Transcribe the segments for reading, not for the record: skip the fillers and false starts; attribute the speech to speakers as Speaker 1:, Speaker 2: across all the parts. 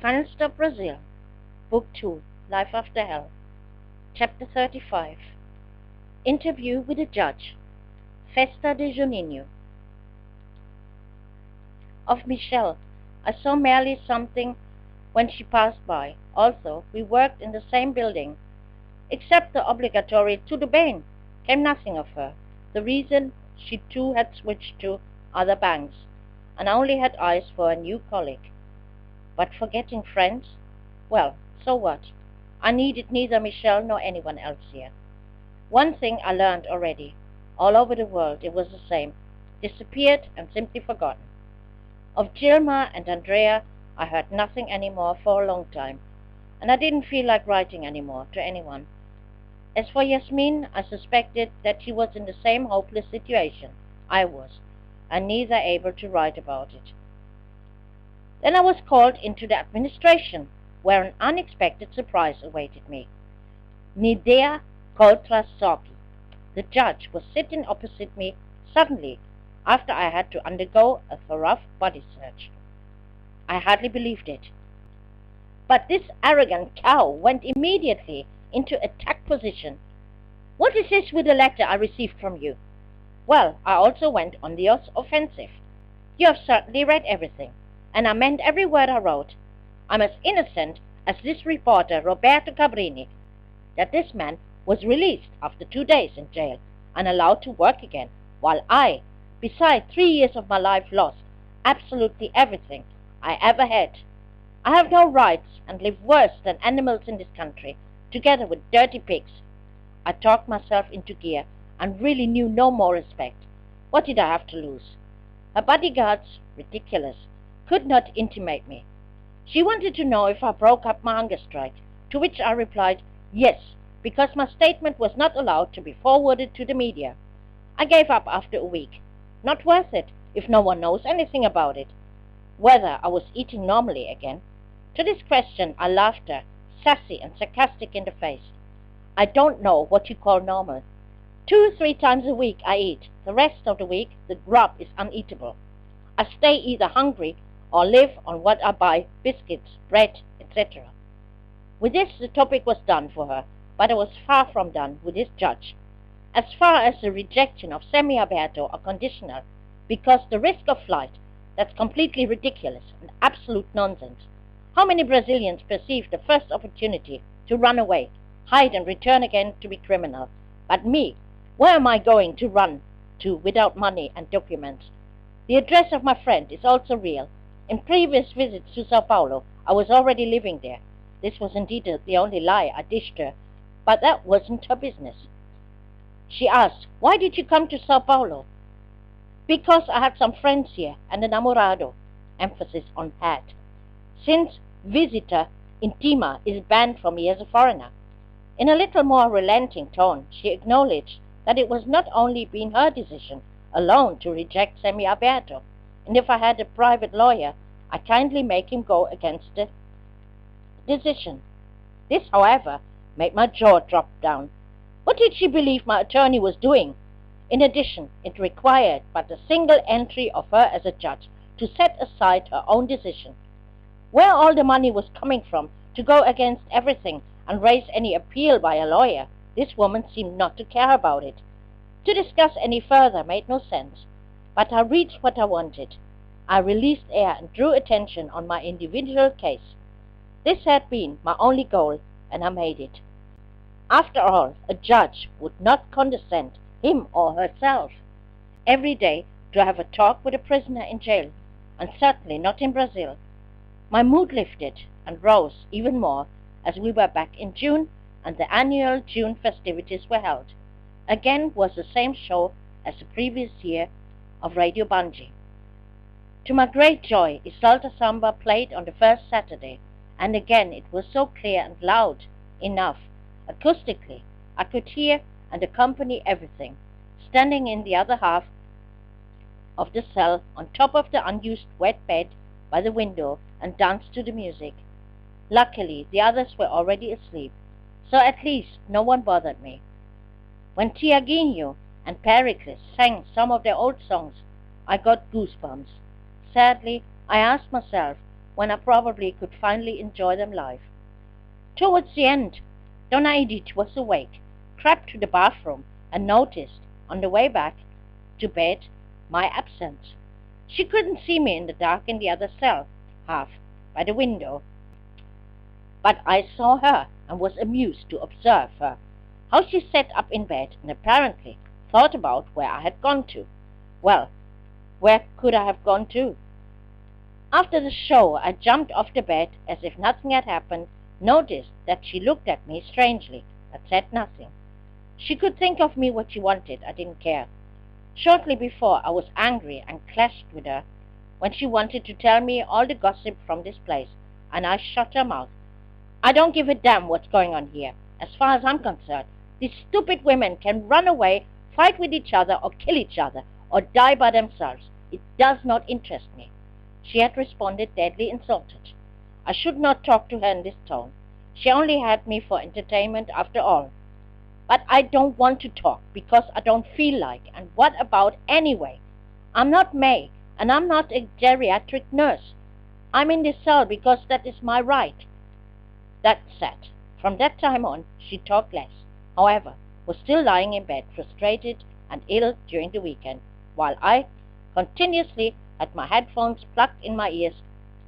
Speaker 1: Final Brazil, Book 2, Life After Hell, Chapter 35. Interview with the Judge, Festa de Juninho. Of Michelle, I saw merely something when she passed by. Also, we worked in the same building. Except the obligatory "tudo bem," came nothing of her. The reason she too had switched to other banks, and only had eyes for a new colleague. But for getting friends? Well, so what? I needed neither Michelle nor anyone else here. One thing I learned already. All over the world it was the same. Disappeared and simply forgotten. Of Gilma and Andrea I heard nothing anymore for a long time, and I didn't feel like writing anymore to anyone. As for Yasmin, I suspected that she was in the same hopeless situation I was, and neither able to write about it. Then I was called into the administration, where an unexpected surprise awaited me. Nidea Coltra Sorki, the judge, was sitting opposite me suddenly, after I had to undergo a thorough body search. I hardly believed it. But this arrogant cow went immediately into attack position. "What is this with the letter I received from you?" Well, I also went on the offensive. "You have certainly read everything, and I meant every word I wrote. I'm as innocent as this reporter Roberto Cabrini. That this man was released after 2 days in jail and allowed to work again, while I, beside 3 years of my life, lost absolutely everything I ever had. I have no rights and live worse than animals in this country, together with dirty pigs." I talked myself into gear and really knew no more respect. What did I have to lose? Her bodyguards, ridiculous, could not intimidate me. She wanted to know if I broke up my hunger strike, to which I replied yes, because my statement was not allowed to be forwarded to the media. I gave up after a week. Not worth it, if no one knows anything about it. Whether I was eating normally again? To this question I laughed her, sassy and sarcastic in the face. "I don't know what you call normal. 2-3 times a week I eat. The rest of the week the grub is uneatable. I stay either hungry or live on what I buy, biscuits, bread, etc." With this the topic was done for her, but I was far from done with this judge. As far as the rejection of semi-aberto or conditional, because the risk of flight, that's completely ridiculous and absolute nonsense. How many Brazilians perceive the first opportunity to run away, hide and return again to be criminal? But me, where am I going to run to without money and documents? The address of my friend is also real. In previous visits to Sao Paulo, I was already living there. This was indeed the only lie I dished her, but that wasn't her business. She asked, "Why did you come to Sao Paulo?" "Because I had some friends here and a namorado," emphasis on had, "since visita intima is banned for me as a foreigner." In a little more relenting tone, she acknowledged that it was not only been her decision alone to reject semi-aberto, and if I had a private lawyer, I kindly make him go against the decision. This, however, made my jaw drop down. What did she believe my attorney was doing? In addition, it required but a single entry of her as a judge to set aside her own decision. Where all the money was coming from to go against everything and raise any appeal by a lawyer, this woman seemed not to care about it. To discuss any further made no sense, but I reached what I wanted. I released air and drew attention on my individual case. This had been my only goal, and I made it. After all, a judge would not condescend, him or herself, every day to have a talk with a prisoner in jail, and certainly not in Brazil. My mood lifted and rose even more as we were back in June and the annual June festivities were held. Again was the same show as the previous year of Radio Bungee. To my great joy, Isolta Samba played on the first Saturday, and again it was so clear and loud enough. Acoustically, I could hear and accompany everything, standing in the other half of the cell on top of the unused wet bed by the window and danced to the music. Luckily, the others were already asleep, so at least no one bothered me. When Tiaguinho and Pericles sang some of their old songs, I got goosebumps. Sadly, I asked myself when I probably could finally enjoy them live. Towards the end, Donna Edith was awake, crept to the bathroom, and noticed, on the way back to bed, my absence. She couldn't see me in the dark in the other cell, half by the window, but I saw her and was amused to observe her, how she sat up in bed and apparently thought about where I had gone to. Well, where could I have gone to? After the show, I jumped off the bed as if nothing had happened, noticed that she looked at me strangely, but said nothing. She could think of me what she wanted, I didn't care. Shortly before, I was angry and clashed with her when she wanted to tell me all the gossip from this place, and I shut her mouth. I don't give a damn what's going on here. As far as I'm concerned, these stupid women can run away, fight with each other, or kill each other, or die by themselves. It does not interest me. She had responded deadly insulted. I should not talk to her in this tone. She only had me for entertainment after all. But I don't want to talk because I don't feel like, and what about anyway? I'm not May, and I'm not a geriatric nurse. I'm in this cell because that is my right. That said, from that time on, she talked less. However, was still lying in bed, frustrated and ill during the weekend, while I continuously had my headphones plugged in my ears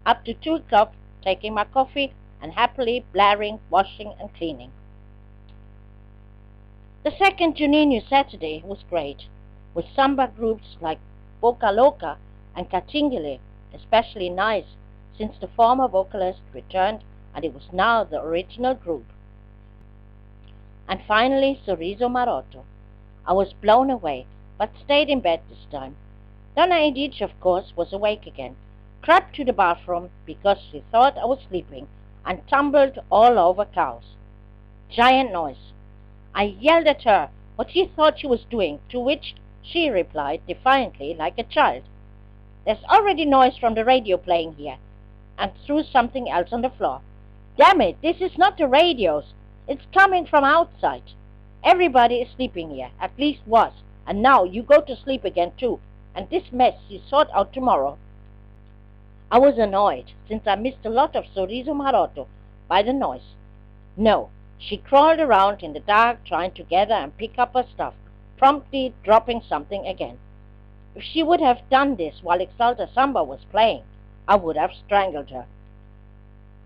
Speaker 1: up to 2 o'clock, taking my coffee and happily blaring, washing and cleaning. The second Juninho Saturday was great, with samba groups like Boca Loca and Catingele, especially nice since the former vocalist returned and it was now the original group. And finally Sorriso Marotto. I was blown away, but stayed in bed this time. Donna Edith, of course, was awake again, crept to the bathroom because she thought I was sleeping, and tumbled all over cows. Giant noise. I yelled at her what she thought she was doing, to which she replied defiantly like a child. There's already noise from the radio playing here, and threw something else on the floor. Damn it, this is not the radios. It's coming from outside. Everybody is sleeping here, at least was, and now you go to sleep again too, and this mess you sort out tomorrow. I was annoyed, since I missed a lot of Sorriso Marotto by the noise. No, she crawled around in the dark trying to gather and pick up her stuff, promptly dropping something again. If she would have done this while Exalta Samba was playing, I would have strangled her.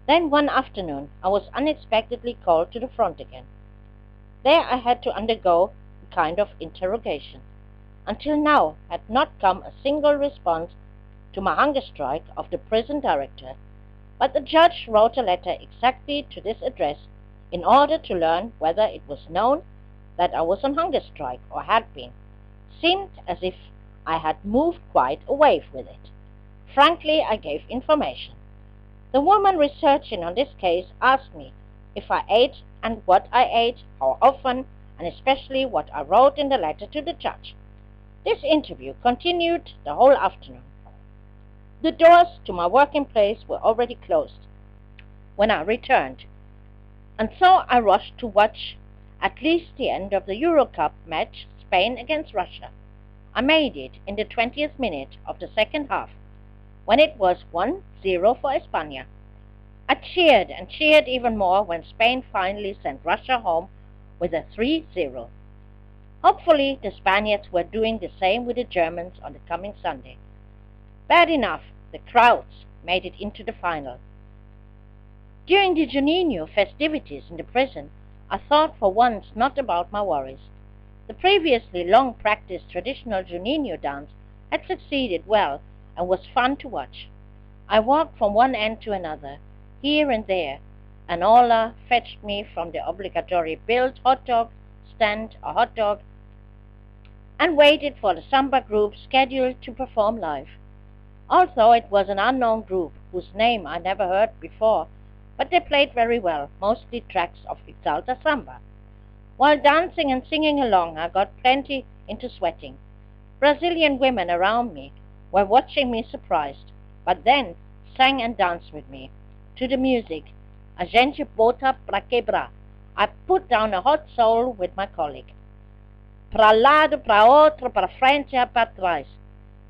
Speaker 1: Then one afternoon I was unexpectedly called to the front again. There I had to undergo a kind of interrogation. Until now had not come a single response to my hunger strike of the prison director, but the judge wrote a letter exactly to this address in order to learn whether it was known that I was on hunger strike or had been. Seemed as if I had moved quite away with it. Frankly, I gave information. The woman researching on this case asked me if I ate and what I ate, how often, and especially what I wrote in the letter to the judge. This interview continued the whole afternoon. The doors to my working place were already closed when I returned, and so I rushed to watch at least the end of the Euro Cup match, Spain against Russia. I made it in the 20th minute of the second half, when it was 1-0 for España. I cheered and cheered even more when Spain finally sent Russia home with a 3-0. Hopefully the Spaniards were doing the same with the Germans on the coming Sunday. Bad enough, the crowds made it into the final. During the Juninho festivities in the prison, I thought for once not about my worries. The previously long-practiced traditional Juninho dance had succeeded well and was fun to watch. I walked from one end to another, here and there, and Ola fetched me from the obligatory built hot dog stand a hot dog and waited for the samba group scheduled to perform live. Although it was an unknown group whose name I never heard before, but they played very well, mostly tracks of Exalta Samba. While dancing and singing along, I got plenty into sweating. Brazilian women around me were watching me surprised, but then sang and danced with me. To the music, A gente bota pra quebrar. I put down a hot soul with my colleague. Pra lado, pra outro, pra frente, pra trás.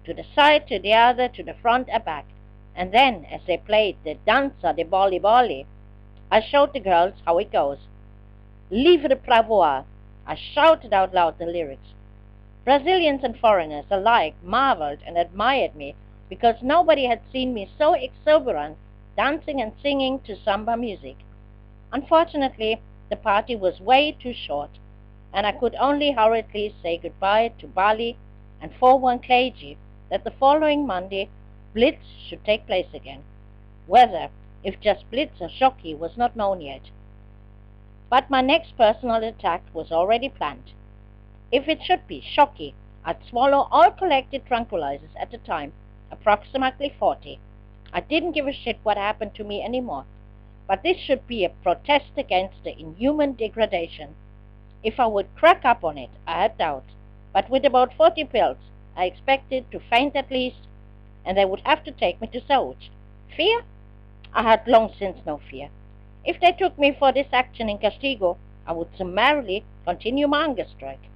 Speaker 1: To the side, to the other, to the front and back. And then, as they played the Danza de Boli Boli, I showed the girls how it goes. Livre pra voar. I shouted out loud the lyrics. Brazilians and foreigners alike marveled and admired me because nobody had seen me so exuberant, dancing and singing to samba music. Unfortunately, the party was way too short, and I could only hurriedly say goodbye to Bali and forewarn Clergy that the following Monday Blitz should take place again. Whether, if just Blitz or Shocky, was not known yet. But my next personal attack was already planned. If it should be Shocky, I'd swallow all collected tranquilizers at the time, approximately 40. I didn't give a shit what happened to me anymore. But this should be a protest against the inhuman degradation. If I would crack up on it, I had doubts. But with about 40 pills, I expected to faint at least, and they would have to take me to Sauch. Fear? I had long since no fear. If they took me for this action in Castigo, I would summarily continue my hunger strike.